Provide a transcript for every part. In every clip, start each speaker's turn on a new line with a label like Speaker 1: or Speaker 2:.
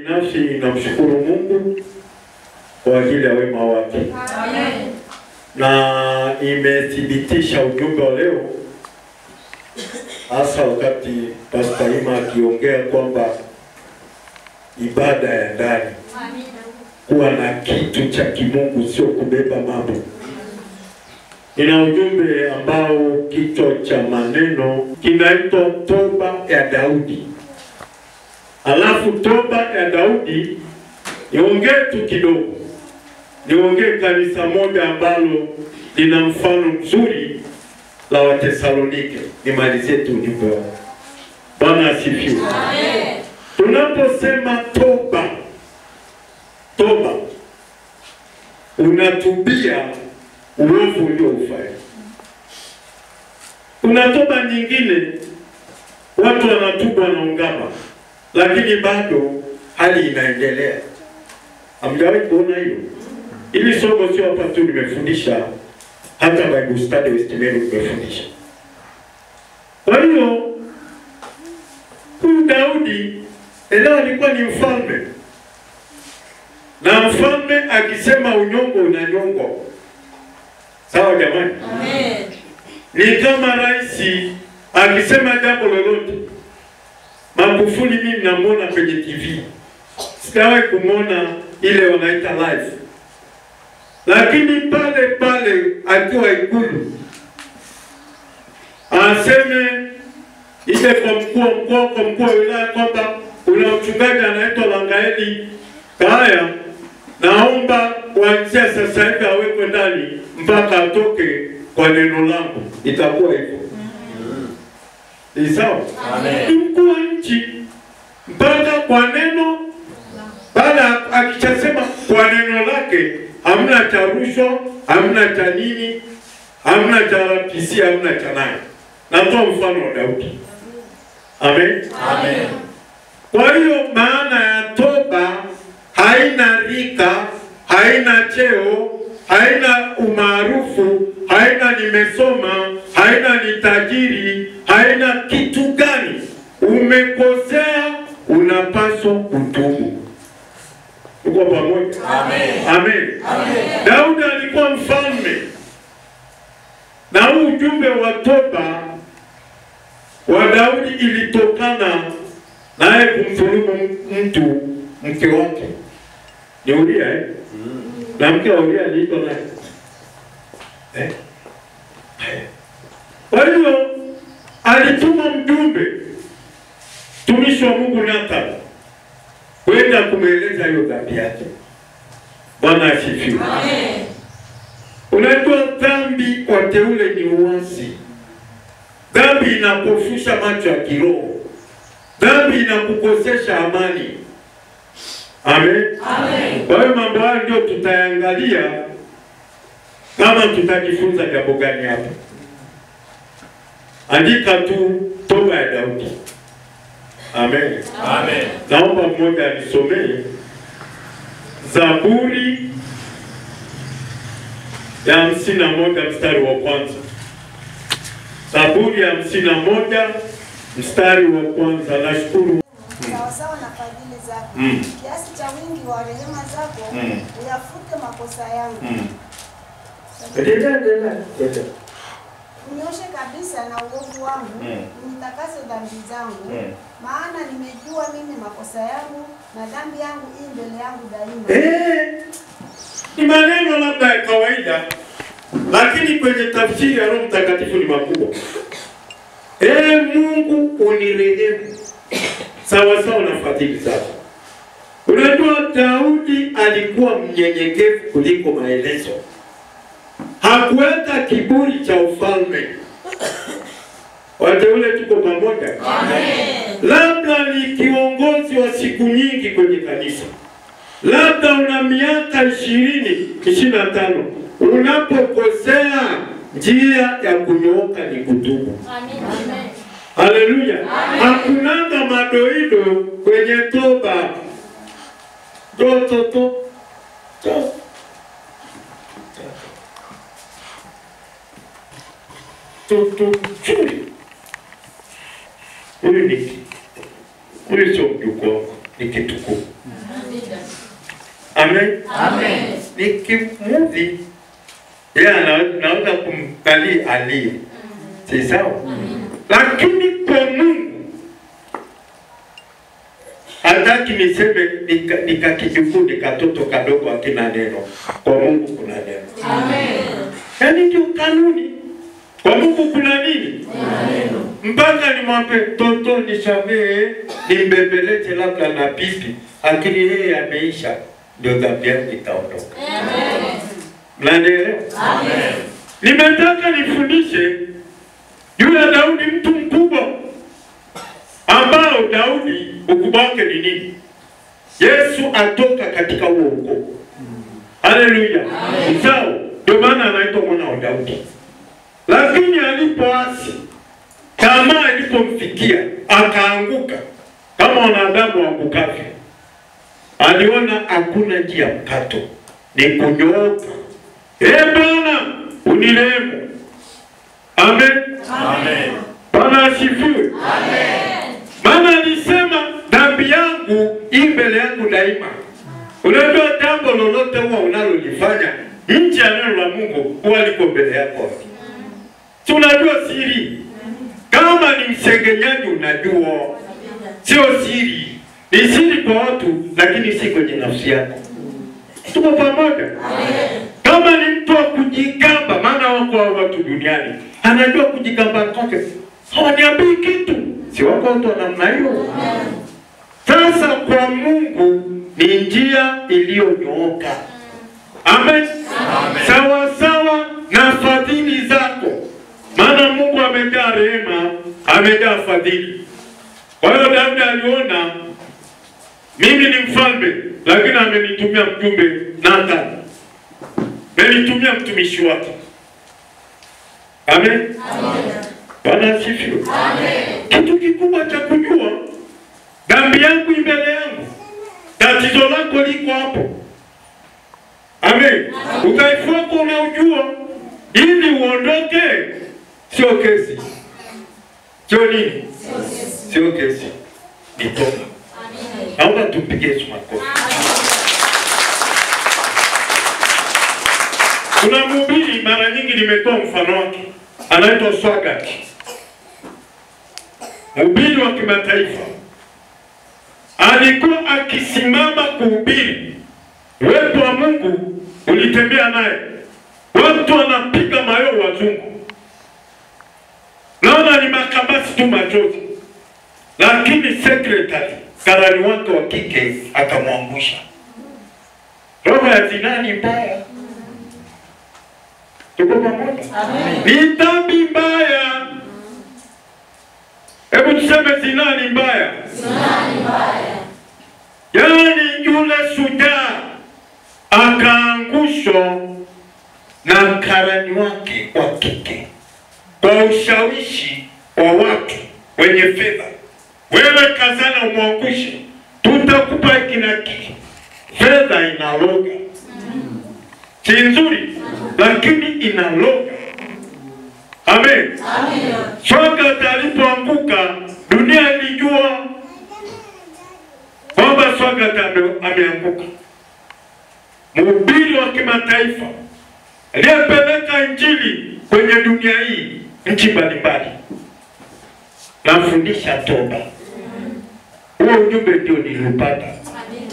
Speaker 1: Binafsi namshukuru Mungu kwa ajili ya wema wake.
Speaker 2: Amen.
Speaker 1: Na imethibitisha ujumbe wa leo, hasa wakati Pastor Ima akiongea kwamba ibada ya ndani, kuwa na kitu cha kimungu, sio kubeba mambo. Ina ujumbe ambao kichwa cha maneno kinaitwa toba ya Daudi. Alafu toba ya Daudi, niongee tu kidogo. Niongee kanisa moja ambalo lina mfano mzuri la Watesalonike. Nimalizie tu ujumbe wangu. Bwana asifiwe.
Speaker 2: Amen.
Speaker 1: Tunaposema toba, toba, unatubia uovu ulioufanya. Kuna toba nyingine watu wanatubu wanaungama, lakini bado hali inaendelea. Hamjawahi kuona hiyo? Ili somo sio hapa tu nimefundisha, hata Bible Study West Meru nimefundisha. Kwa hiyo huyu Daudi elewa alikuwa ni mfalme. Na mfalme akisema unyongo unanyongo. Sawa jamani?
Speaker 2: Amen.
Speaker 1: Ni kama rais akisema jambo lolote. Magufuli mimi namuona kwenye TV. Sijawahi kumuona ile wanaita live. Lakini pale pale akiwa Ikulu aseme ile kwa mkuu wa wilaya kwamba una mchungaji anaitwa Langaeli Kaya, naomba kuanzia sasa hivi awekwe ndani mpaka atoke kwa neno langu. Itakuwa hivyo. Ni sawa?
Speaker 2: Amen.
Speaker 1: Mkuu wa nchi mpaka kwa neno, baada akishasema kwa neno lake, hamna cha rushwa, hamna cha nini, hamna cha RPC, hamna cha nani. Natoa mfano wa Daudi. Amen.
Speaker 2: Amen.
Speaker 1: Kwa hiyo maana ya toba haina rika, haina cheo, haina umaarufu, haina nimesoma, haina ni tajiri, haina kitu gani. Umekosea, unapaswa kutubu. Uko pamoja?
Speaker 2: Amen.
Speaker 1: Amen.
Speaker 2: Amen.
Speaker 1: Daudi alikuwa mfalme. Na huu ujumbe wa toba wa Daudi ilitokana naye kumdhulumu mtu mke wake. Ni Uria na mke wa Uria aliitwa naye. Kwa hiyo alituma mjumbe, tumishi wa Mungu Nathan, kwenda kumweleza hiyo dhambi yake. Bwana asifiwe.
Speaker 2: Amen.
Speaker 1: Unajua dhambi kwa teule ni uasi. Dhambi inapofusha macho ya kiroho. Dhambi inakukosesha amani. Amen.
Speaker 2: Amen.
Speaker 1: Kwa hiyo mambo haya ndio tutaangalia kama tutajifunza jambo gani hapa. Andika tu toba ya Daudi. Amen.
Speaker 2: Amen.
Speaker 1: Naomba mmoja anisomee Zaburi ya 51 mstari wa kwanza. Zaburi ya 51 mstari wa kwanza. Nashukuru.
Speaker 3: Sawasawa na fadhili zako. Kiasi cha wingi wa rehema zako, uyafute makosa yangu.
Speaker 1: Endelea.
Speaker 3: Unioshe kabisa na uovu wangu, unitakase dhambi zangu, maana nimejua mimi makosa yangu na dhambi yangu hii mbele yangu daima.
Speaker 1: Ni maneno labda ya kawaida, lakini kwenye tafsiri ya Roho Mtakatifu ni makubwa. Mungu unirehemu sawa sawa na fadhili zako. Unajua Daudi alikuwa mnyenyekevu kuliko maelezo. Hakuweka kiburi cha ufalme. Wateule tuko pamoja?
Speaker 2: Amen.
Speaker 1: Labda ni kiongozi wa siku nyingi kwenye kanisa. Labda una miaka 20, 25. Unapokosea, njia ya kunyooka ni kutubu.
Speaker 2: Amen.
Speaker 1: Haleluya. Hakunanga madoido kwenye toba. Toto. Huyu sio mjukuu wako. ni kitukufu. Amen.
Speaker 2: Amen.
Speaker 1: Nikimudhi yeye anaweza kumkali ali. Si sawa? Lakini kwa Mungu hataki niseme nikakijukuu nikatoto kadogo akina neno. Kwa Mungu kuna neno.
Speaker 2: Amen.
Speaker 1: Yaani ndio kanuni. Kwa Mungu kuna nini?
Speaker 2: Neno.
Speaker 1: Mpaka nimwambie toto nisamehe, nimbembeleze labda na pipi, lakini yeye ameisha, ndio dhambi yangu itaondoka.
Speaker 2: Amen.
Speaker 1: Mnaelewa?
Speaker 2: Amen.
Speaker 1: Nimetaka nifundishe yule Daudi, mtu mkubwa ambao Daudi ukubwa wake ni nini? Yesu atoka katika huo ukoo. Haleluya. Sawa. Ndio maana anaitwa mwana wa Daudi. Lakini alipoasi, tamaa ilipomfikia, akaanguka kama wanadamu waangukavyo. Aliona hakuna njia mkato, ni kunyooka. Bwana unirehemu. Amen.
Speaker 2: Amen.
Speaker 1: Bwana asifiwe.
Speaker 2: Amen.
Speaker 1: Maana alisema dhambi yangu mbele yangu daima. Unajua jambo lolote huwa unalolifanya nje ya neno la Mungu huwa liko mbele yako. Tunajua siri. Kama ni msengenyaji unajua. Sio siri. Ni siri kwa watu lakini si kwenye nafsi yako. Tuko pamoja? Kama ni mtu wa kujigamba, maana wako watu duniani anajua kujigamba kwake. Hawaniambii kitu. Si wako watu wa namna hiyo. Sasa kwa Mungu ni njia iliyonyooka. Amen. Sawa sawa na fadhili zako. Maana Mungu amejaa rehema, amejaa fadhili. Kwa hiyo Daudi aliona mimi ni mfalme, lakini amenitumia mjumbe Nathan. Amenitumia mtumishi wake. Amen. Bwana asifiwe.
Speaker 2: Amen.
Speaker 1: Kitu kikubwa cha kujua dhambi yangu mbele yangu. Tatizo lako liko hapo. Amen. Udhaifu wako unaujua ili uondoke. Sio kesi. Sio nini? Sio kesi. Ni toba.
Speaker 2: Amen.
Speaker 1: Naomba tumpige Yesu makofi. Kuna mhubiri mara nyingi nimetoa mfano wake. Anaitwa Swagat. Mhubiri wa kimataifa. Alikuwa akisimama kuhubiri. Uwepo wa Mungu ulitembea naye. Watu wanapiga mayowe wazungu. Naona ni makabasi tu machozi. Lakini secretary, karani wake wa kike akamwangusha. Roho ya zinaa ni mbaya. Tuko pamoja? Ni dhambi mbaya. Hebu tuseme zinaa ni mbaya.
Speaker 2: Zinaa ni mbaya.
Speaker 1: Yaani yule shujaa akaangushwa na karani wake wa kike kwa ushawishi wa watu wenye fedha. Wewe kazana umwangushe, tutakupa hiki na hiki. Fedha inaloga. Si nzuri, lakini inaloga. Amen.
Speaker 2: Amen.
Speaker 1: Swagat alipoanguka, dunia ilijua kwamba Swagat ameanguka. Mhubiri wa kimataifa aliyepeleka injili kwenye dunia hii, nchi mbalimbali. Nafundisha toba. Huo ujumbe ndio niliupata.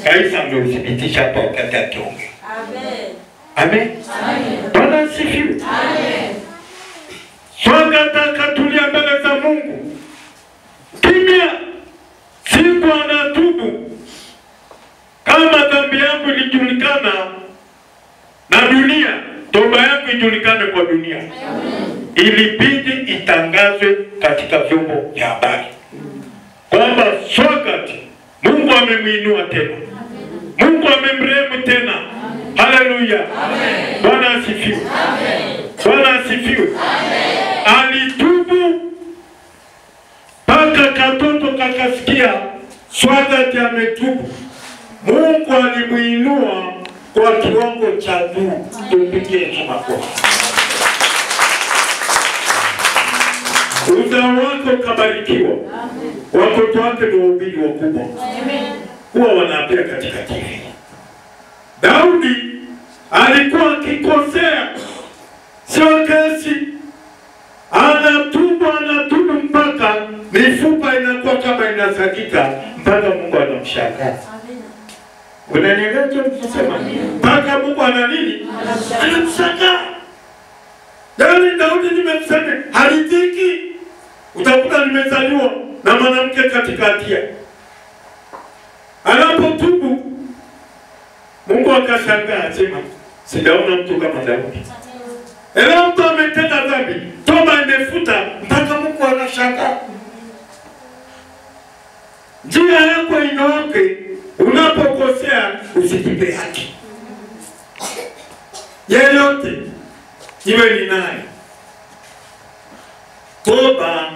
Speaker 1: Kaisa ameuthibitisha hapa wakati akiongea.
Speaker 2: Amen.
Speaker 1: Amen.
Speaker 2: Amen.
Speaker 1: Bwana asifiwe.
Speaker 2: Amen.
Speaker 1: Swagat akatulia mbele za Mungu. Kimya. Siku anatubu. Kama dhambi yangu ilijulikana na dunia, toba yangu ijulikane kwa dunia.
Speaker 2: Amen.
Speaker 1: Ilibidi itangazwe katika vyombo vya habari kwamba Swagat Mungu amemwinua tena. Mungu amemrehemu tena. Haleluya. Bwana asifiwe. Bwana asifiwe. Alitubu mpaka katoto kakasikia Swagat ametubu. Mungu alimuinua kwa kiwango cha juu. Tumpigie Yesu makofi. Uzao wako kabarikiwa. Watoto wake ni wahubiri wakubwa. huwa wanaapia katika TV. Daudi alikuwa akikosea, sio kesi, anatubu mpaka mifupa inakuwa kama inasakika, mpaka Mungu anamshangaa. Unanielewa tunasema? Mpaka Mungu ana nini? Anamshangaa. Yaani Daudi nimemsema halitiki. Utakuta nimezaliwa na mwanamke katika hatia. Anapotubu Mungu akashangaa, asema sijaona mtu kama Daudi. Ela mtu ametenda dhambi, toba imefuta, mpaka Mungu anashangaa. Njia yako inooke, unapokosea usijipe haki. Yeyote iwe ni nani, toba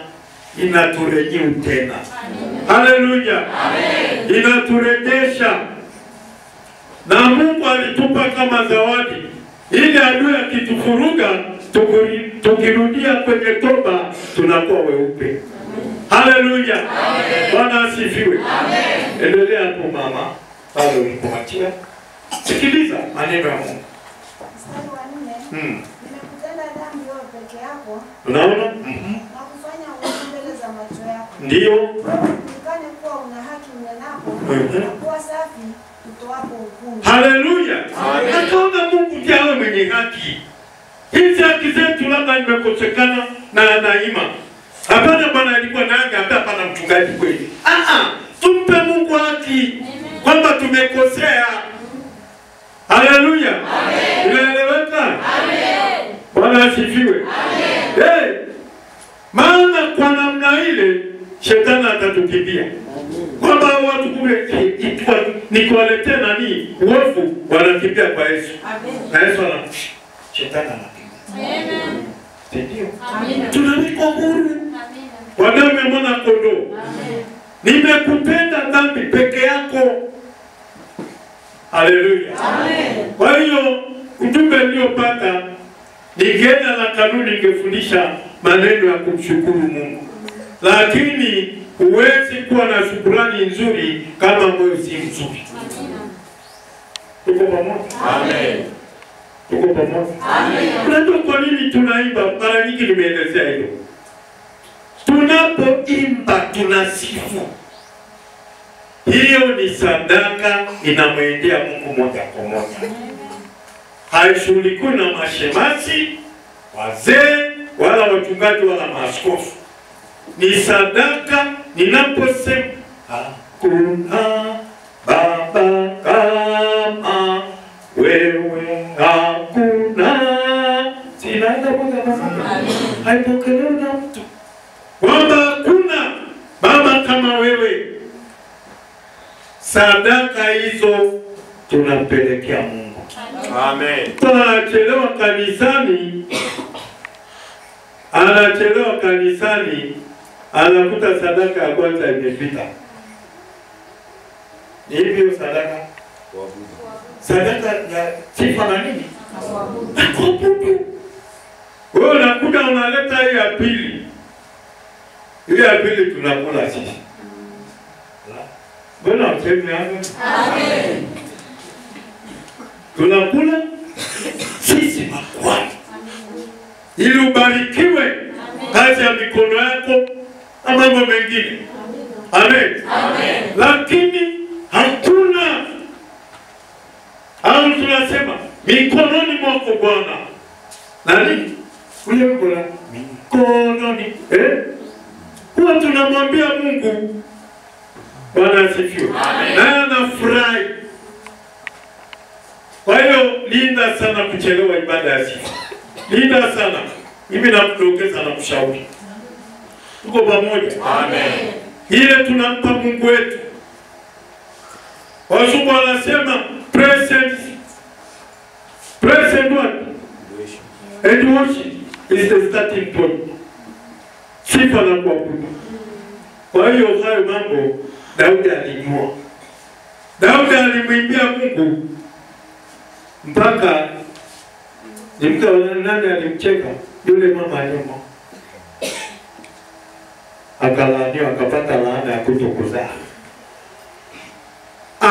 Speaker 1: inaturejea tena. Haleluya. Inaturejesha. Na Mungu alitupa kama zawadi, ili adui akitufuruga tukirudia kwenye toba tunakuwa weupe. Haleluya. Bwana asifiwe. Endelea hapo mama. Pale ulipoachia. Sikiliza maneno ya Mungu.
Speaker 3: Mstari wa 4. Nimekutenda dhambi wewe peke yako.
Speaker 1: Unaona?
Speaker 3: Na kufanya uovu mbele za macho yako.
Speaker 1: Ndio.
Speaker 3: Ukane kuwa una haki unenapo, na kuwa safi utoapo hukumu.
Speaker 1: Haleluya. Akaona Mungu ndiye awe mwenye haki. Hizi haki zetu labda nimekosekana na naima. Hapana, Bwana alikuwa nanga hapana mchungaji kweli. Tumpe Mungu haki kwamba tumekosea. Haleluya. Unaeleweka? Amen. Bwana asifiwe. Amen. Maana kwa namna ile shetani atatukimbia. Kwamba watu kule nikiwaletea nani uovu wanakimbia kwa Yesu. Amen. Na Yesu ana shetani anakimbia. Amen. Ndio. Amen. Tunawekwa huru. Amen. Kwa damu ya mwana kondoo. Amen. Nimekupenda dhambi peke yako. Haleluya. Amen. Kwa hiyo ujumbe niliopata ningeenda na kanuni, ningefundisha maneno ya kumshukuru Mungu. Lakini huwezi kuwa na shukrani nzuri kama moyo si mzuri. Tuko pamoja? Amen. Tuko pamoja? Amen. Unajua kwa nini tunaimba? Mara nyingi nimeelezea hilo. Tunapoimba tunasifu. Hiyo ni sadaka inamwendea Mungu moja kwa moja. Haishughulikiwi na mashemasi, wazee, wala wachungaji, wala maaskofu. Ni sadaka ninaposema hakuna baba kama wewe, hakuna. Sinaenda moja kwa moja. Haipokelewi na mtu. Kwamba hakuna baba kama wewe. Sadaka hizo tunampelekea Mungu. Amen. Anachelewa kanisani, anakuta sadaka ya kwanza imefika. Ni hivyo sadaka? Sadaka ya sifa na nini? Kuabudu. Wewe unakuta unaleta hii ya pili. Ile ya pili tunakula sisi. Bwana useme amen. Amen. Tunakula sisi makwani. Ili ubarikiwe kazi ya mikono yako na mambo mengine. Amen. Amen. Lakini hakuna, au tunasema mikononi mwako Bwana. Nani? Ule Bwana mikononi. Huwa tunamwambia Mungu Bwana asifiwe. Na anafurahi. Kwa hiyo linda sana kuchelewa ibada ya sifa. Linda sana. Mimi nakudokeza na kushauri. Tuko pamoja. Amen. Ile tunampa Mungu wetu. Wazungu wanasema present what? And worship is the starting point. Sifa na kuabudu. Kwa hiyo hayo mambo Daudi alijua. Daudi alimwimbia Mungu mpaka nimka nani alimcheka yule mama aliyemo. Akalaaniwa, akapata laana ya kutokuzaa.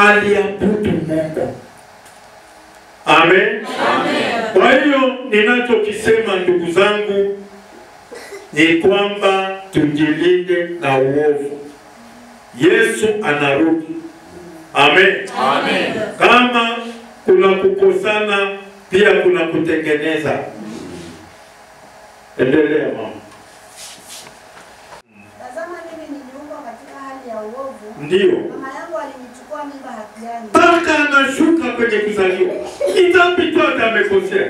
Speaker 1: aliabudu Mungu. Amen.
Speaker 2: Amen.
Speaker 1: Kwa hiyo ninachokisema ndugu zangu ni kwamba tujilinde na uovu. Yesu anarudi. Amen.
Speaker 2: Amen.
Speaker 1: Kama kuna kukosana pia kuna kutengeneza. Endelea mama.
Speaker 3: Tazama mimi niliumbwa katika hali ya uovu.
Speaker 1: Ndio.
Speaker 3: Mama yangu alinichukua mimba hatiani.
Speaker 1: Mpaka anashuka kwenye kuzaliwa. Itapitwa amekosea.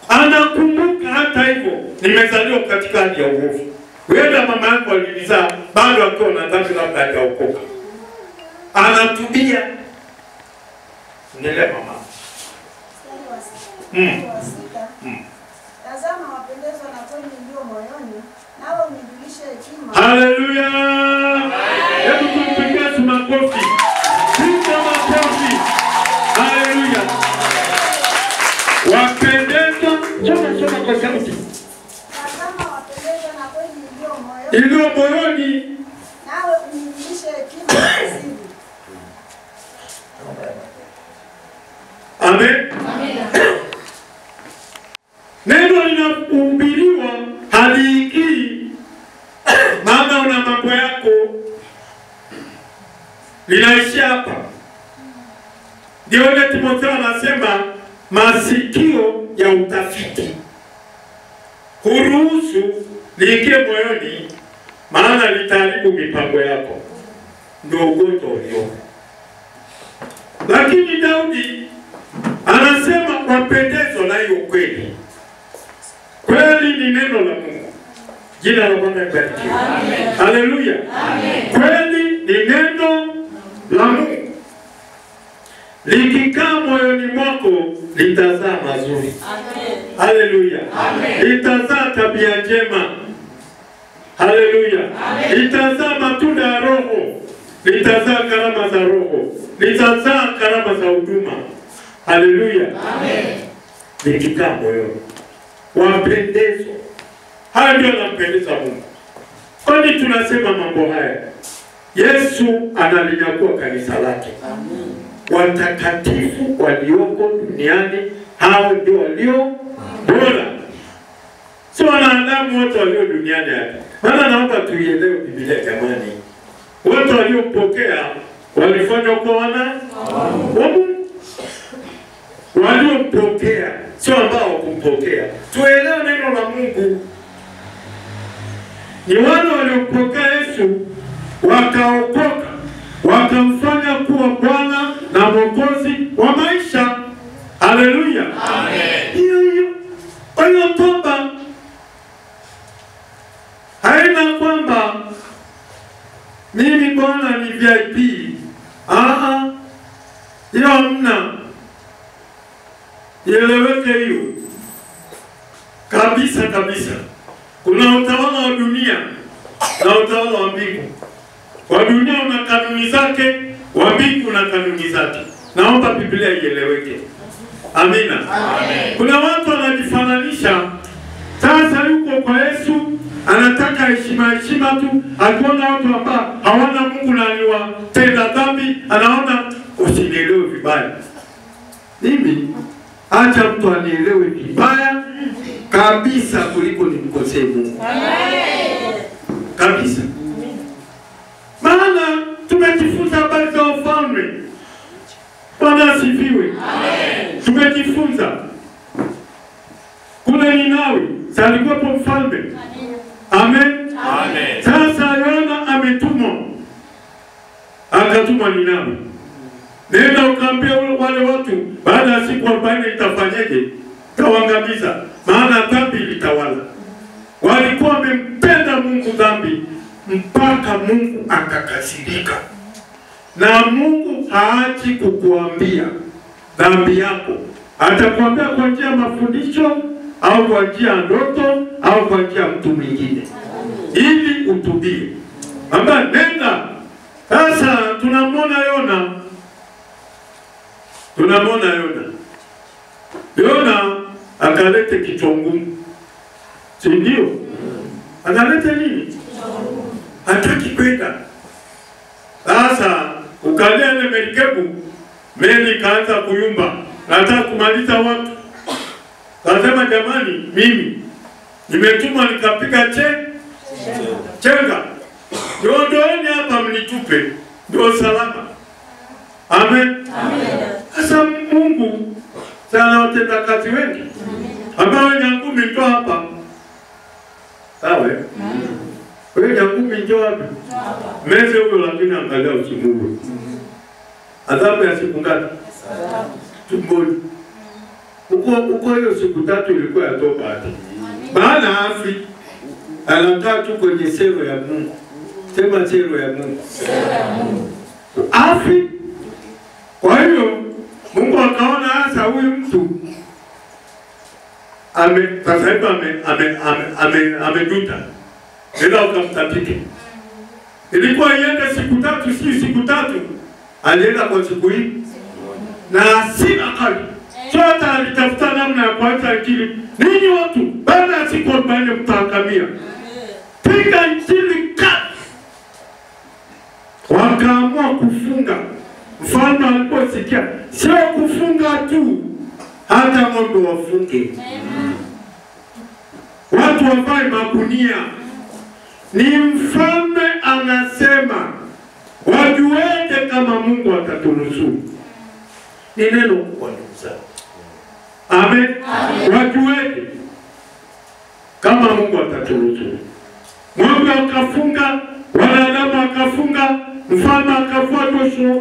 Speaker 1: Anakumbuka hata hivyo nimezaliwa katika hali ya uovu. Wewe mama yako alinizaa bado akiwa na dhambi labda hajaokoka. Anatubia. Endelea mama.
Speaker 3: Mstari wa sita. Tazama wapendezwa na kweli ndio moyoni, nawe unijulishe hekima.
Speaker 1: Haleluya! Hebu tumpigie makofi. Piga makofi. Haleluya! Wapendezwa, soma kwa sauti.
Speaker 3: Tazama wapendezwa na kweli ndio moyoni,
Speaker 1: Iliyo moyoni,
Speaker 3: nawe unijulishe hekima ya siri.
Speaker 1: Amen. Neno linahubiriwa haliingii, maana una mambo yako linaishia hapa. Ndio ile Timotheo anasema masikio ya utafiti kuruhusu liingie moyoni, maana litaharibu mipango yako. Ndio ugonjwa ulio. Lakini Daudi anasema wapendezwa na hiyo kweli. Kweli ni neno la Mungu. Jina la Bwana libarikiwe. Haleluya. Kweli ni neno la Mungu. Likikaa moyoni mwako litazaa mazuri. Haleluya. Litazaa tabia njema. Haleluya. Litazaa matunda ya Roho. Litazaa karama za Roho. Litazaa karama za huduma. Haleluya. Likikaa moyoni. Wapendezwa. Haya ndio yanampendeza Mungu. Kwani tunasema mambo haya. Yesu analinyakuwa kanisa lake. Watakatifu walioko duniani hao ndio walio bora. Sio wanadamu wote walio duniani hapa. Maana naomba tuielewe Biblia jamani. Wote waliompokea walifanywa kwa wana wa Mungu. Waliompokea sio ambao kumpokea. Tuelewe neno la Mungu. Ni wale waliompokea Yesu wakaokoka, wakamfanya kuwa Bwana na Mwokozi wa maisha. Haleluya. Amen. Hiyo hiyo toba haina kwamba mimi Bwana ni VIP. Hiyo hamna. Ieleweke hiyo kabisa kabisa. Kuna utawala wa dunia na utawala wa mbingu. Wa dunia una kanuni zake, wa mbingu una kanuni zake. Naomba Biblia ieleweke. Amina. Amen. Kuna watu wanajifananisha. Sasa yuko kwa Yesu, anataka heshima tu, akiona watu ambao hawana Mungu na aliwatenda dhambi, anaona usinielewe vibaya. Mimi acha mtu anielewe vibaya kabisa kuliko nimkosee Mungu.
Speaker 2: Amen.
Speaker 1: Kabisa. Maana tumejifunza habari za ufalme. Bwana asifiwe. Amen. Tumejifunza. Kule Ninawi, alikuwepo mfalme. Amen. Amen. Sasa Yona ametumwa. Akatumwa Ninawi. Nenda ukaambia wale watu baada ya siku 40 itafanyeje? Tawaangamiza. Maana dhambi ilitawala. Walikuwa wamempenda Mungu dhambi mpaka Mungu akakasirika. Na Mungu haachi kukuambia dhambi yako. Atakwambia kwa njia ya mafundisho au kwa njia ya ndoto au kwa njia ya mtu mwingine. Ili utubie. Amba nenda. Sasa tunamwona Yona. Yona akalete kichwa ngumu. Si ndio? Akalete nini? Hataki kwenda. Sasa ukalia ile merikebu, meli kaanza kuyumba, nataka kumaliza watu. Kasema jamani, mimi nimetuma nikapiga chenga. Niondoeni hapa mnitupe, ndio salama. Amen. Sasa Mungu sana watenda kazi wengi. Ambao Nyangumi ndio hapa. Sawa? Wewe Nyangumi ndio hapa. Meze huyo lakini angalia usimuue. Adhabu ya siku ngapi? Tumboni. Uko hiyo siku 3 ilikuwa ya toba hata. Baada afi anakaa tu kwenye sero ya Mungu. Sema sero ya Mungu. Afi. Kwa hiyo Mungu akaona hasa huyu mtu amejuta. Nenda ukamtapike. Ilikuwa iende siku 3, si siku 3. Alienda kwa siku hii. Na sina kali. Sota alitafuta namna ya kuacha akili. Ninyi watu baada ya siku 40 mtaangamia. Piga injili kali. Wakaamua kufunga. Mfalme aliposikia sio kufunga tu, hata ng'ombe wafunge. Watu wavae magunia. Ni mfalme anasema wajuete kama Mungu atatunusuru. Ni neno kwa ndugu zangu. Amen. Wajuete kama Mungu atatunusuru. Ng'ombe akafunga, wanadamu akafunga, mfalme akafuata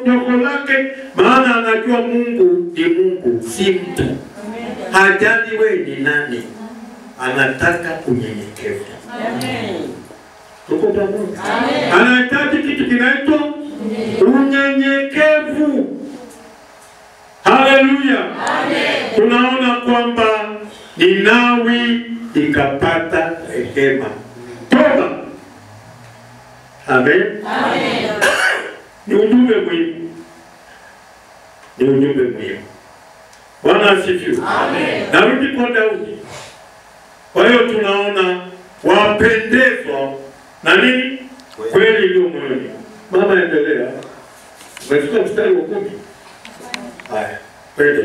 Speaker 1: nyoko lake, maana anajua Mungu ni Mungu, si mtu. Hajali wewe ni nani, anataka unyenyekevu. Amen. Tuko pamoja? Anahitaji kitu kinaitwa unyenyekevu. Haleluya. Amen. Tunaona kwamba Ninawi ikapata rehema. Toba. Amen. Amen. Ni ujumbe muhimu. Ni ujumbe muhimu. Bwana asifiwe. Amen. Narudi kwa Daudi. Kwa hiyo tunaona wapendezwa na nini? Kweli iliyo moyoni. Mama endelea. Umefika mstari wa 10. Haya, twende.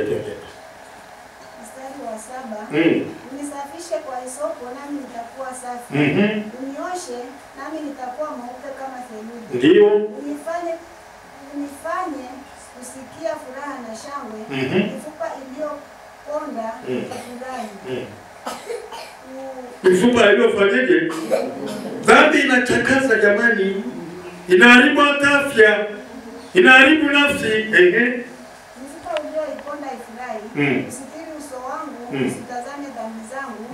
Speaker 3: Mstari wa 7. Unisafishe kwa hisopo nami nitakuwa safi. Unioshe nami nitakuwa mweupe kama theluji.
Speaker 1: Ndio.
Speaker 3: Unifanye kusikia furaha na shangwe. Mifupa iliyoponda ifurahi.
Speaker 1: Mifupa iliyofanyaje? Dhambi inachakaza jamani. Inaharibu afya. Inaharibu nafsi.
Speaker 3: Mifupa iliyoponda ifurahi. Usitiri uso wangu, usitazame dhambi zangu.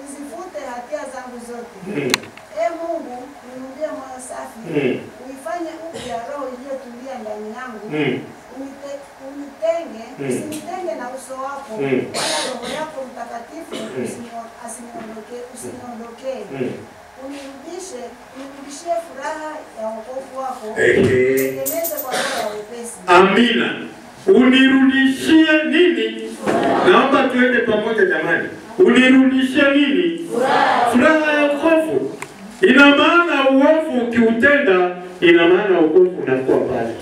Speaker 3: Usifute hatia zangu zote. Mungu, uniumbie moyo safi. Uifanye upya roho iliyotulia ndani yangu. Usinitenge na uso wako, wala roho yako mtakatifu usiniondokee. Unirudishie furaha ya wokovu wako. Utengeneze kwa roho ya wepesi. Amina.
Speaker 1: Unirudishie nini? Naomba tuende pamoja jamani. Unirudishie nini? Furaha ya wokovu. Ina maana uovu ukiutenda, ina maana wokovu unakuwa mbali.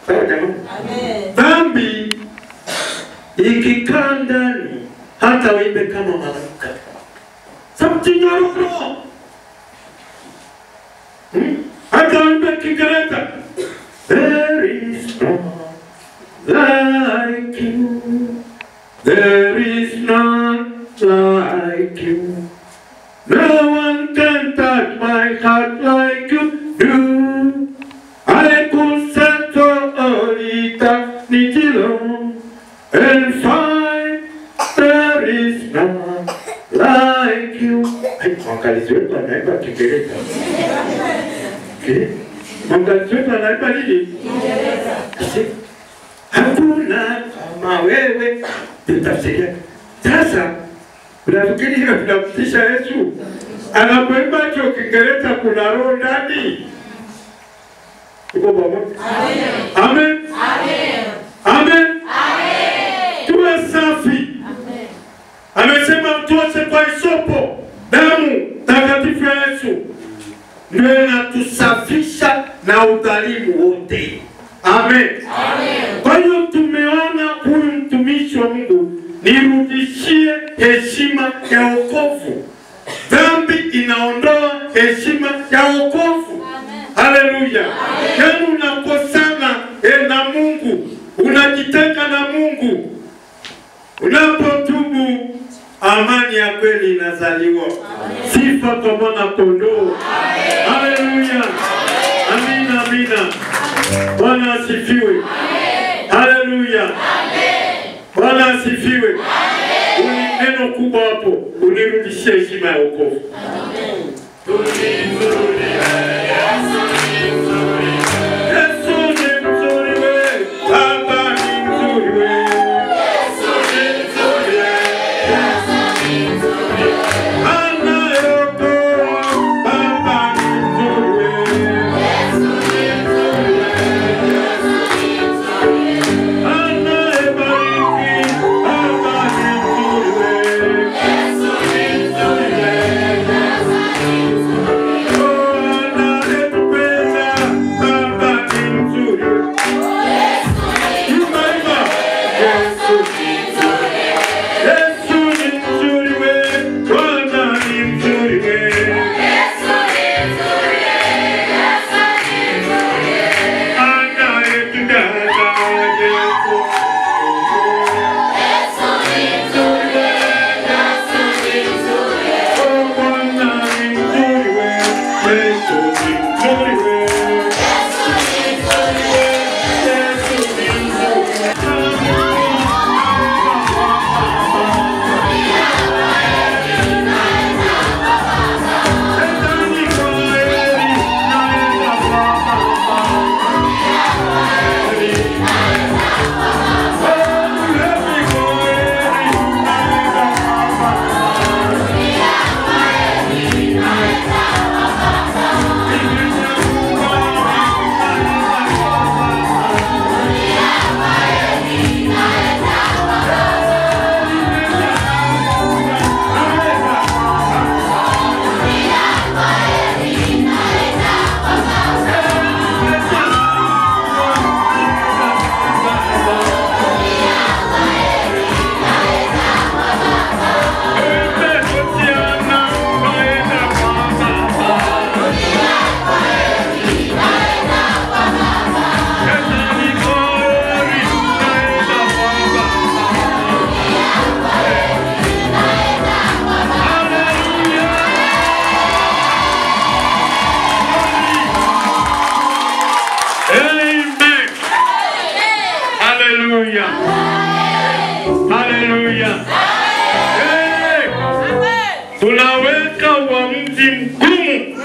Speaker 1: Sawa jamani? Amen. Dhambi ikikaa ndani, hata uimbe kama malaika. Sauti nyororo. Hata uimbe Kiingereza. There is none like you. There is none like you. No one can touch my heart like you do. I could set for eternity long and find there is none like you. Mwangalizi wetu anaimba Kiingereza. Mwangalizi wetu anaimba nini? Kiingereza. Hakuna kama wewe. Tutafsiria. Sasa unafikiri hiyo tunamtisha Yesu? Anapoimba hicho Kiingereza kuna roho ndani. Uko pamoja? Amen. Amen. Amen. Tuwe safi. Amen. Amesema tuoshe kwa hisopo, damu takatifu ya Yesu ndio inatusafisha na udhalimu wote. Amen.
Speaker 2: Amen.
Speaker 1: Kwa hiyo tumeona huyu mtumishi wa Mungu, nirudishie heshima ya wokovu. Dhambi inaondoa heshima ya wokovu. Haleluya. Yaani unakosana na Mungu, unajitenga na Mungu. Unapotubu, amani ya kweli inazaliwa. Sifa kwa mwana kondoo. Haleluya. Amina, amina. Bwana asifiwe. Haleluya. Bwana asifiwe. Neno kubwa hapo, unirudishie heshima ya wokovu. Haleluya. Tunaweka uamuzi mgumu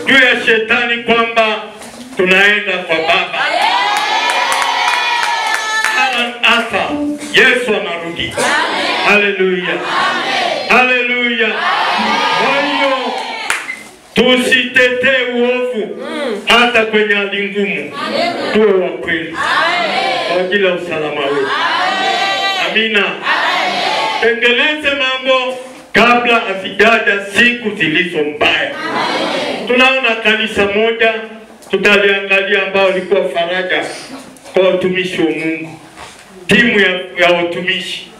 Speaker 1: juu ya shetani kwamba tunaenda kwa Baba. Hata Yesu anarudi. Haleluya. Haleluya. Kwa hiyo tusitetee uovu hata kwenye hali ngumu. Tuwe wa kweli kwa ajili ya usalama wetu. Amina. Tengeleze mambo kabla asijaja siku zilizo mbaya. Tunaona kanisa moja tutaliangalia ambao ilikuwa faraja kwa watumishi wa Mungu. Timu ya watumishi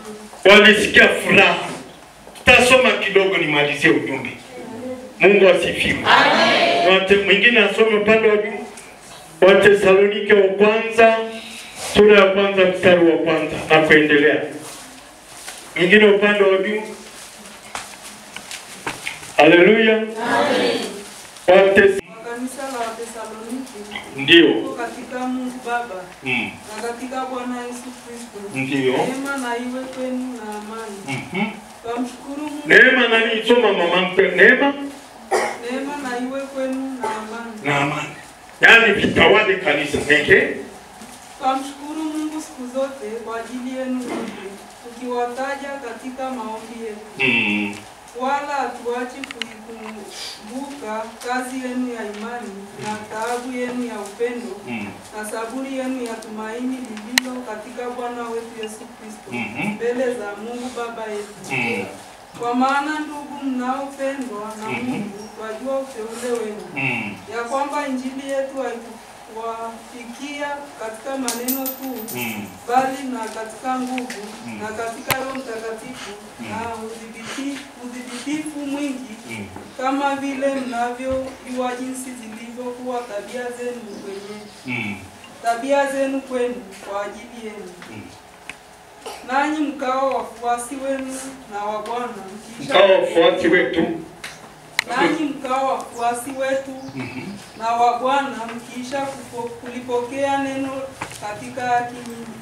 Speaker 1: walisikia furaha. Tutasoma kidogo nimalizie ujumbe. Mungu asifiwe. Amen. Mwingine asome upande wa juu. Wathesalonike wa kwanza sura ya kwanza mstari wa kwanza na kuendelea. Mwingine upande wa juu. Haleluya. Amen.
Speaker 4: Kanisa la Wathesalonike
Speaker 1: ndio
Speaker 4: katika Mungu Baba na katika Bwana Yesu Kristo.
Speaker 1: Ndio.
Speaker 4: Neema na iwe kwenu na amani. Tumshukuru Mungu.
Speaker 1: Neema na nini? Soma mama mpe. Neema
Speaker 4: na iwe kwenu na amani.
Speaker 1: Na amani. Yaani vitawale kanisa.
Speaker 4: Tumshukuru Mungu siku zote kwa ajili yenu wote, tukiwataja katika maombi yetu. Wala hatuachi kuikumbuka kazi yenu ya imani na taabu yenu ya upendo na saburi yenu ya tumaini lililo katika Bwana wetu Yesu Kristo mbele za Mungu Baba yetu. Kwa maana ndugu mnaopendwa na Mungu, twajua uteule wenu, ya kwamba injili yetu haikuwafikia katika maneno tu, bali na katika nguvu, na katika Roho Mtakatifu, na udhibitifu mwingi, kama vile mnavyojua jinsi zilivyokuwa tabia zenu kwenu kwa ajili yenu. Nanyi mkawa wafuasi wenu na wa Bwana, nanyi mkawa wafuasi wetu na wa Bwana, mkiisha kulipokea neno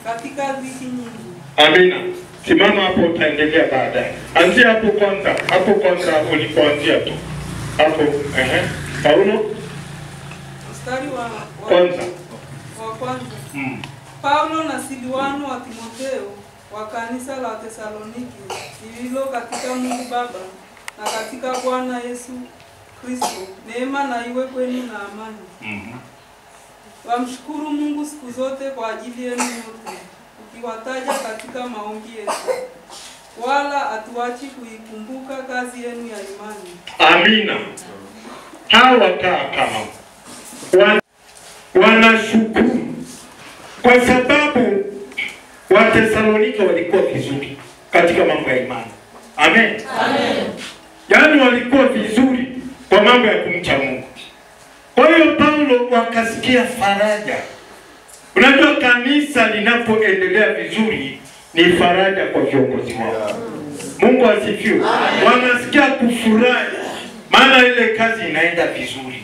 Speaker 4: katika dhiki nyingi.
Speaker 1: Amina. Simama hapo, utaendelea baadaye. Anzia hapo kwanza. Hapo kwanza ulipoanzia tu. Hapo Paulo
Speaker 4: mstari wa
Speaker 1: kwanza.
Speaker 4: Paulo na Silwano wa Timotheo wa kanisa la Tesaloniki, lililo katika Mungu Baba na katika Bwana Yesu Kristo, neema na iwe kwenu na amani. Wamshukuru Mungu siku zote kwa ajili yenu yote, ukiwataja katika maombi yetu, wala hatuachi kuikumbuka kazi yenu ya imani.
Speaker 1: Amina. Hawa kama wanashukuru kwa sababu Wathesalonika walikuwa vizuri katika mambo ya imani. Amen.
Speaker 2: Amen.
Speaker 1: Yaani walikuwa vizuri kwa mambo ya kumcha Mungu. Kwa hiyo Paulo wakasikia faraja. Unajua kanisa linapoendelea vizuri ni faraja kwa viongozi wao. Mungu asifiwe. Wanasikia kufurahi maana ile kazi inaenda vizuri.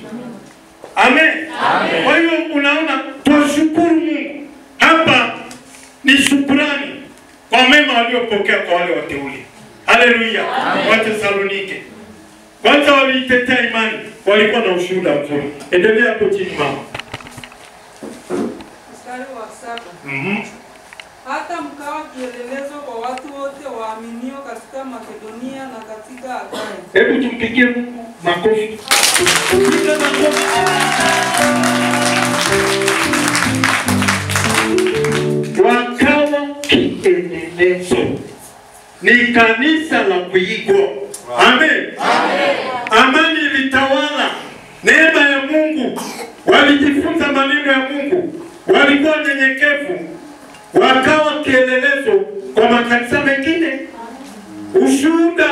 Speaker 1: Amen. Amen. Kwa hiyo unaona tushukuru Mungu. Hapa ni shukrani kwa mema waliopokea kwa wale wateule. Haleluya. Wathesalonike. Kwanza walitetea imani, walikuwa na ushuhuda mzuri. Endelea hapo chini mama.
Speaker 4: Mstari wa 7. Hata mkawa kielelezo kwa watu wote waaminio katika Makedonia na katika Akaya.
Speaker 1: Hebu tumpigie Mungu makofi. Wakawa kielelezo. Ni kanisa la kuigwa. Amen. Amen. Amani ilitawala. Neema ya Mungu. Walijifunza maneno ya Mungu. Walikuwa nyenyekevu. Wakawa kielelezo kwa makanisa mengine. Ushuhuda.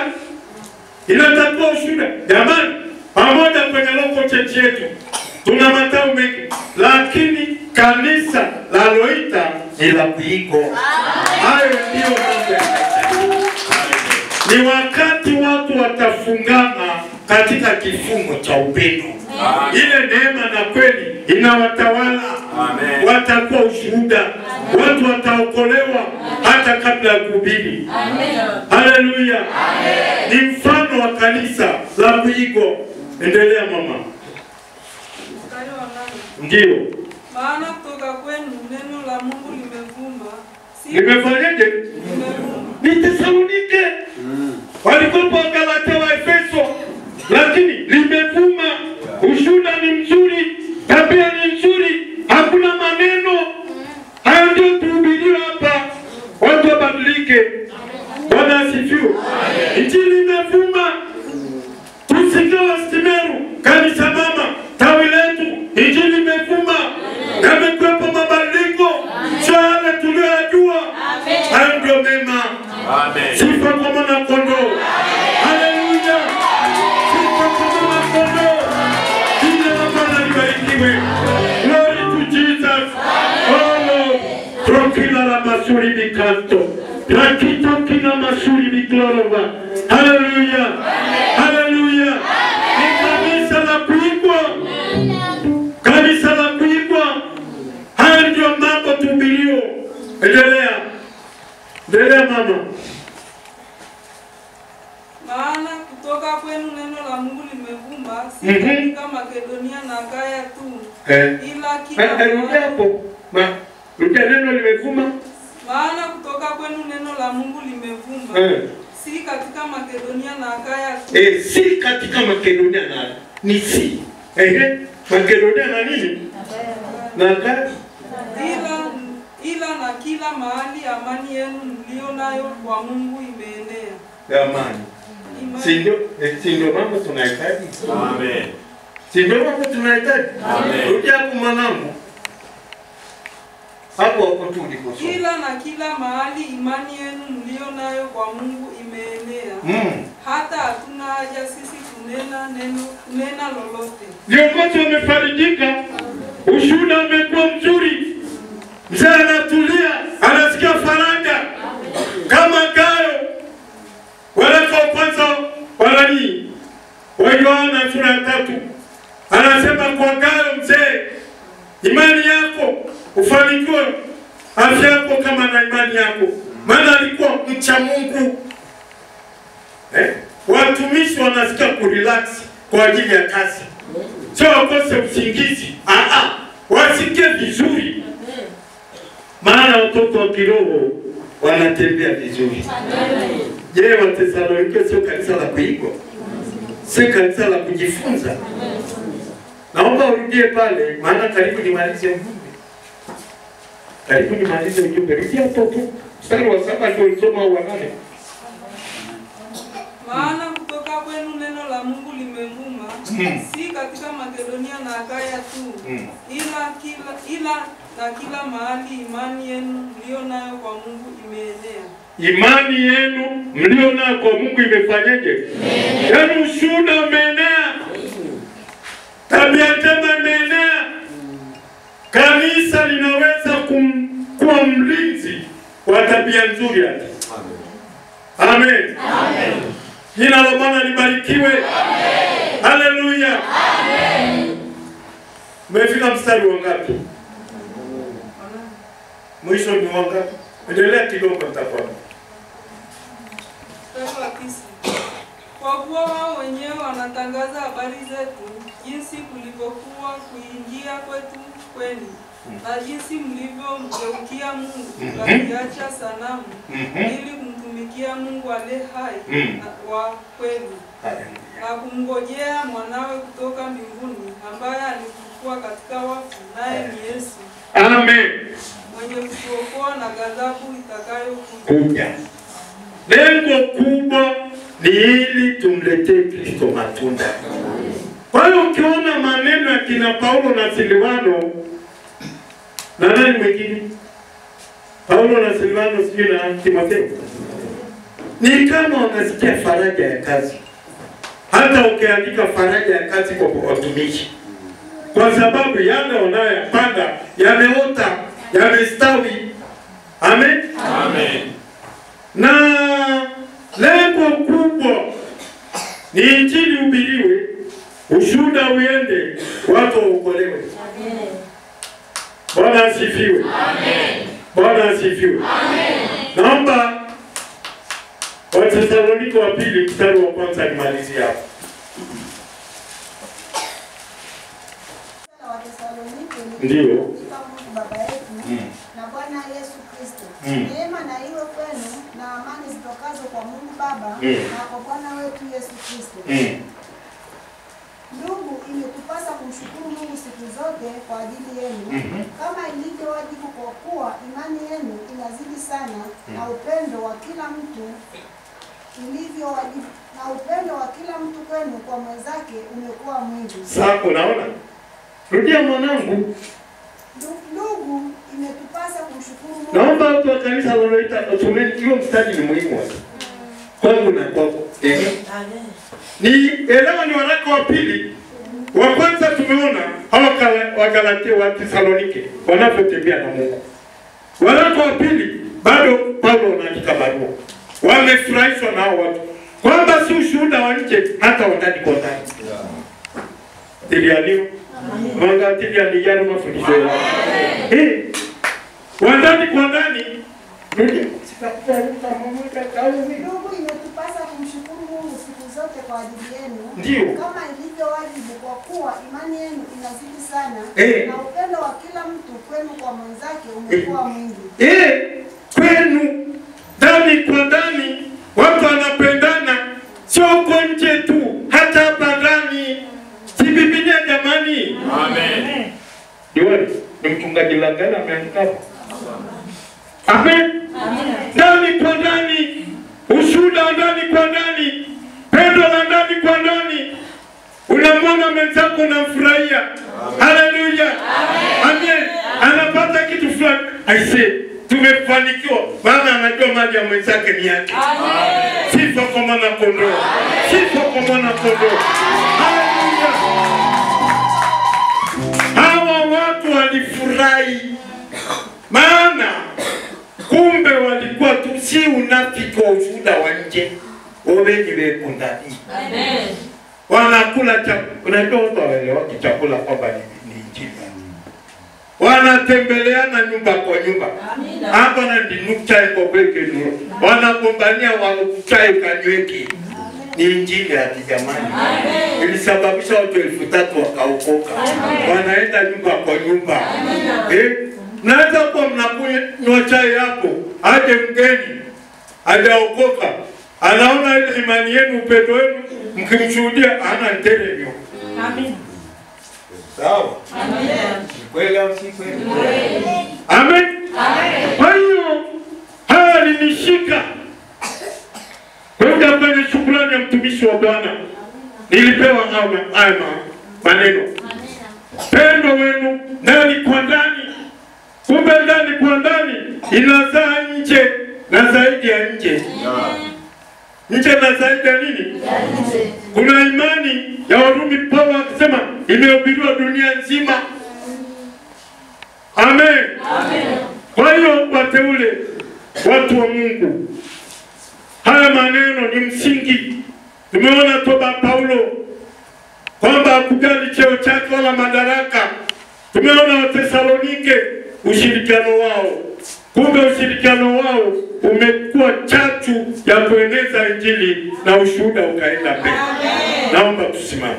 Speaker 1: Inatakiwa ushuhuda. Jamani, pamoja kwenye local church yetu tuna matawi mengi, lakini kanisa la Loita ni la kuigwa. Hayo ndio mambo. Ni wakati watu watafungana katika kifungo cha upendo. Ile neema na kweli inawatawala. Amen. Watakuwa ushuhuda. Watu wataokolewa hata kabla ya kuhubiri. Haleluya. Ni mfano wa kanisa la kuigwa. Endelea mama.
Speaker 4: Mstari wa 8.
Speaker 1: Ndio.
Speaker 4: Maana kutoka kwenu neno la Mungu limevuma.
Speaker 1: Limefanyaje?
Speaker 4: Limevuma.
Speaker 1: Ni Tesalonike. Walikuwa Galatia wa Efeso. Lakini limevuma. Ushuhuda ni mzuri. Tabia ni nzuri. Hakuna maneno. Hayo ndio tuhubiriwa hapa. Watu wabadilike. Bwana asifiwe. Injili imevuma. Tusikiwa Stimeru, kanisa mama, tawi letu, injili imevuma. Yamekuwepo mabadiliko. Sio yale tuliyojua. Hayo ndio mema. Sifa kwa mwana kondoo. Haleluya. Sifa kwa mwana kondoo. Jina la Bwana libarikiwe. Glory to Jesus. Oh Lord. Trokila la masuri mikanto. Rakito kina masuri miklorova. Haleluya. Haleluya. Ni kanisa la kuigwa. Kanisa la kuigwa. Hayo ndio mambo tuhubiriwa. Endelea. Endelea mama.
Speaker 4: Maana kutoka kwenu neno la Mungu limevuma, si katika Makedonia na Akaya tu, ila kila
Speaker 1: Rudia hapo. Rudia neno limevuma.
Speaker 4: Maana kutoka kwenu neno la Mungu limevuma, si katika Makedonia na Akaya tu.
Speaker 1: Si katika Makedonia na ni si. Makedonia na nini? Na Akaya.
Speaker 4: Ila na kila mahali amani yenu mlio nayo kwa Mungu imeenea.
Speaker 1: Amani. Si ndio mambo tunahitaji?
Speaker 2: Amen.
Speaker 1: Si ndio mambo tunahitaji?
Speaker 2: Amen.
Speaker 1: Rudi hapo mwanangu. Hapo tu uliposoma.
Speaker 4: Kila mahali imani yenu mlio nayo kwa Mungu imeenea. Hata hatuna haja sisi kunena lolote.
Speaker 1: Viongozi wamefarijika. Ushuhuda umekuwa mzuri. Mzee anatulia, anasikia faraja. Kama Gayo. Waraka wa kwanza walani wa Yohana sura ya 3. Anasema kwa Gayo mzee, imani yako ufanikiwe, afya yako kama na imani yako. Maana alikuwa mcha Mungu. Watumishi wanasikia kurelax kwa ajili ya kazi. Sio wakose usingizi. Wasikie vizuri. Maana watoto wa kiroho wanatembea vizuri. Je, Wathesalonike sio kanisa la kuigwa? Sio kanisa la kujifunza? Naomba urudie pale, maana karibu nimalize ujumbe. Karibu nimalize ujumbe. Rudia hapo tu. Mstari wa 7 ndio ulisoma au wa 8?
Speaker 4: Maana kutoka kwenu neno la Mungu limevuma, si katika Makedonia na Akaya tu, ila na kila mahali imani yenu mlio nayo kwa Mungu imeenea.
Speaker 1: Imani yenu mlio nayo kwa Mungu imefanyaje? Yaani ushuhuda umeenea. Tabia njema imeenea. Kanisa linaweza kuwa mlinzi wa tabia nzuri hata. Amen. Amen. Jina la Bwana libarikiwe. Amen. Haleluya. Amen. Umefika mstari wa ngapi? Mwisho ni wangapi? Endelea kidogo mtafahamu.
Speaker 4: Kwa kuwa wao wenyewe wanatangaza habari zetu, jinsi kulivyokuwa kuingia kwetu kwenu, na jinsi mlivyomgeukia Mungu, mkaziacha sanamu, ili kumtumikia Mungu aliye hai wa kweli, na kumngojea mwanawe kutoka mbinguni, ambaye alifufua katika wafu, naye ni Yesu.
Speaker 1: Amen.
Speaker 4: Mwenye kutuokoa na ghadhabu itakayokuja.
Speaker 1: Lengo kubwa ni ili tumletee Kristo matunda. Kwa hiyo ukiona maneno ya kina Paulo na Silwano na nani mwingine? Paulo na Silwano sijui na Timotheo. Ni kama unasikia faraja ya kazi. Hata ukiandika faraja ya kazi kwa watumishi. Kwa sababu yale wanayoyapanda yameota, yamestawi. Amen.
Speaker 2: Amen.
Speaker 1: Na lengo kubwa ni injili ubiriwe, ushuhuda uende, watu waokolewe. Amen. Bwana asifiwe. Amen. Bwana asifiwe. Amen. Naomba Wathesalonike wa 2 mstari wa 1 nimalizie hapo. Ndio.
Speaker 3: Baba yetu na Bwana Yesu Kristo. Neema na iwe kwenu na amani zitokazo kwa Mungu Baba na kwa Bwana wetu Yesu Kristo. Ndugu, imetupasa kumshukuru Mungu siku zote kwa ajili yenu, kama ilivyo wajibu, kwa kuwa imani yenu inazidi sana, na upendo wa kila mtu ilivyo wajibu, na upendo wa kila mtu kwenu kwa mwenzake umekuwa mwingi.
Speaker 1: Sasa unaona? Rudia mwanangu.
Speaker 3: Ndugu, imetupasa kumshukuru Mungu.
Speaker 1: Naomba watu wa kanisa wanaoita tusomeni hiyo mstari ni muhimu sana. Kwangu na kwako. Amen. Ni elewa ni waraka wa 2. Wa kwanza tumeona hawa Wagalatia wa Thesalonike wanapotembea na Mungu. Waraka wa 2 bado Paulo anaandika barua. Wamefurahishwa na hao watu. Kwamba si ushuhuda wa nje, hata wa ndani kwa ndani. Ilianiwa. Mwanga tilia jana mafundisho yao. Wandani kwa ndani.
Speaker 3: Ndugu, imetupasa kumshukuru Mungu siku zote kwa ajili yenu.
Speaker 1: Ndio.
Speaker 3: Kama ilivyo wajibu, kwa kuwa imani yenu inazidi sana, na upendo wa kila mtu kwenu kwa mwenzake umekuwa mwingi.
Speaker 1: Kwenu ndani kwa ndani watu wanapendana, sio huko nje tu, hata hapa ndani. Si Biblia jamani? Amen. Ndio, ni mchungaji Langala ameandika hapo. Amen. Ndani kwa ndani, ushuhuda ndani kwa ndani, pendo hapo namfurahia. Haleluya. Amen. Anapata kitu fulani. I say, tumefanikiwa. Maana anajua mali ya mwenzake ni yake. Sifa kwa mwana kondoo. Sifa kwa mwana kondoo. Haleluya. Hawa watu walifurahi. Maana kumbe walikuwa tu si unafiki wa ushuhuda wa nje. Waweji weko ndani.
Speaker 2: Amen.
Speaker 1: Wanakula chakula. Unajua watu waelewa chakula kwamba ni injili. Wanatembeleana nyumba kwa nyumba. Hapa na ndinukcha iko kweke nuru. Wanagombania wakuchae kanyweki. Ni injili ya kijamani. Ilisababisha watu 3,000 wakaokoka. Wanaenda nyumba kwa nyumba. Naweza kuwa mnakunywa chai hapo, aje mgeni, hajaokoka. Anaona ile imani yenu, upendo wenu, mkimshuhudia ana ntelevyo.
Speaker 2: Amen.
Speaker 1: Sawa?
Speaker 2: Amen.
Speaker 1: Kweli au si kweli? Amen. Amen. Kwa hiyo haya linishika. Kwenda kwenye shukrani ya mtumishi wa Bwana. Nilipewa haya maneno. Pendo wenu ndani kwa ndani. Kumbe ndani kwa ndani inazaa nje na zaidi ya nje. Nje na zaidi ya nini? Kuna imani ya Warumi Paulo akisema imehubiriwa dunia nzima. Amen. Amen. Kwa hiyo wateule, watu wa Mungu, haya maneno ni msingi. Tumeona toba Paulo kwamba hakujali cheo chake wala madaraka. Tumeona Wathesalonike ushirikiano wao. Kumbe ushirikiano wao umekuwa chachu ya kueneza injili na ushuhuda ukaenda mbele. Naomba tusimame.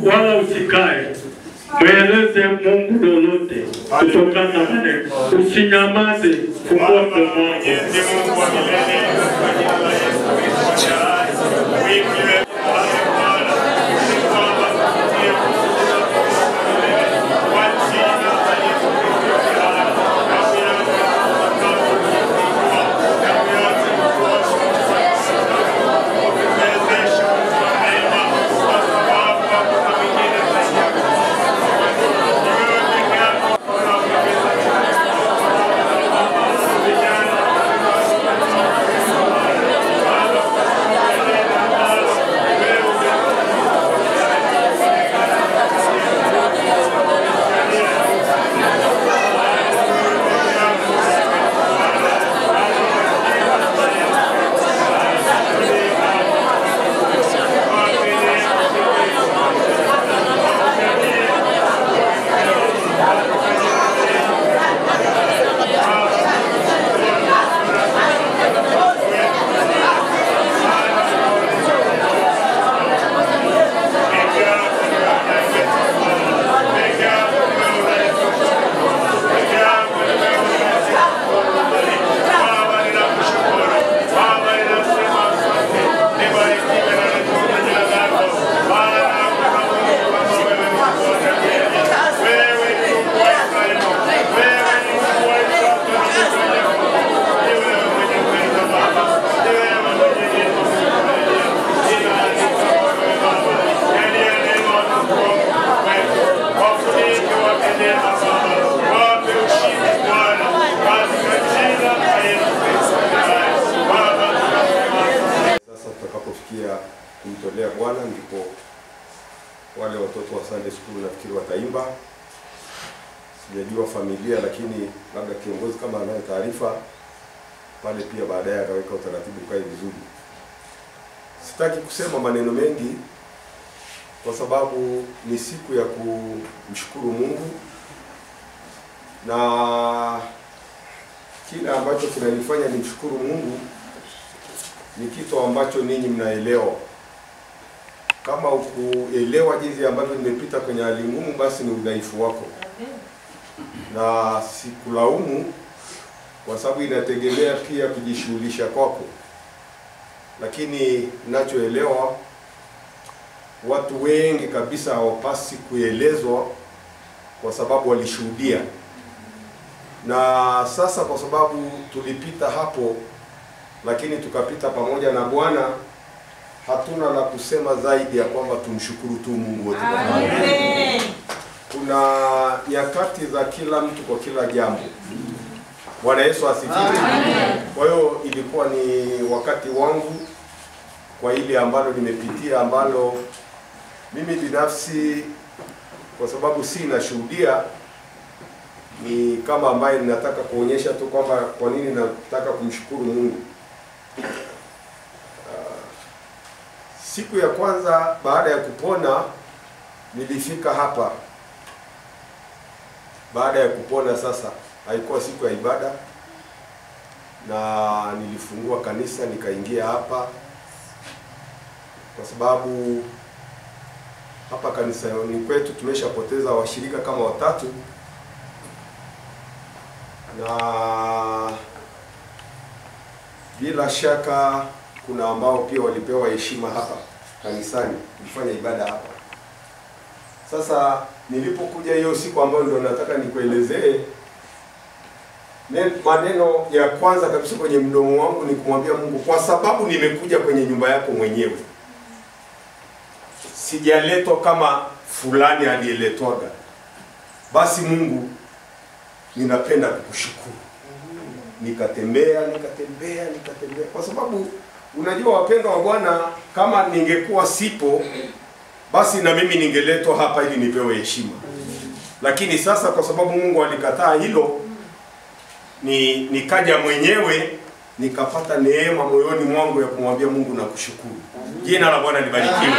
Speaker 1: Wala usikae. Mweleze Mungu lolote kutokana na maneno. Usinyamaze, fungua mdomo wako.
Speaker 5: Mungu wa milele, kwa jina la Yesu Kristo.
Speaker 6: Sunday school nafikiri wataimba. Sijajua familia, lakini labda kiongozi kama anayo taarifa pale pia baadaye akaweka utaratibu ukae vizuri. Sitaki kusema maneno mengi kwa sababu ni siku ya kumshukuru Mungu, na kile ambacho kinanifanya nimshukuru Mungu ni kitu ambacho ninyi mnaelewa. Kama ukuelewa jinsi ambavyo nimepita kwenye hali ngumu, basi ni udhaifu wako. Na sikulaumu kwa sababu inategemea pia kujishughulisha kwako. Lakini ninachoelewa, watu wengi kabisa hawapasi kuelezwa kwa sababu walishuhudia. Na sasa kwa sababu tulipita hapo, lakini tukapita pamoja na Bwana, hatuna la kusema zaidi ya kwamba tumshukuru tu Mungu wote.
Speaker 2: Amen.
Speaker 6: Kuna nyakati za kila mtu kwa kila jambo. Bwana Yesu asifiwe. Kwa hiyo ilikuwa ni wakati wangu kwa ile ambalo nimepitia, ambalo mimi binafsi kwa sababu si nashuhudia, ni kama ambaye ninataka kuonyesha tu kwamba kwa nini nataka kumshukuru Mungu. Siku ya kwanza baada ya kupona nilifika hapa. Baada ya kupona sasa, haikuwa siku ya ibada, na nilifungua kanisa nikaingia hapa kwa sababu hapa kanisa ni kwetu tumeshapoteza washirika kama watatu, na bila shaka kuna ambao pia walipewa heshima hapa kanisani kufanya ibada hapa. Sasa nilipokuja hiyo siku ambayo ndio nataka nikuelezee, maneno ya kwanza kabisa kwenye mdomo wangu ni kumwambia Mungu, kwa sababu nimekuja kwenye nyumba yako mwenyewe. Sijaletwa kama fulani aliyeletwaga. Basi Mungu, ninapenda kukushukuru. Nikatembea. Kwa sababu unajua wapendwa wa Bwana, kama ningekuwa sipo, basi na mimi ningeletwa hapa ili nipewe heshima. Lakini sasa kwa sababu Mungu alikataa hilo, nikaja mwenyewe, nikapata neema moyoni mwangu ya kumwambia Mungu nakushukuru. Jina la Bwana libarikiwe.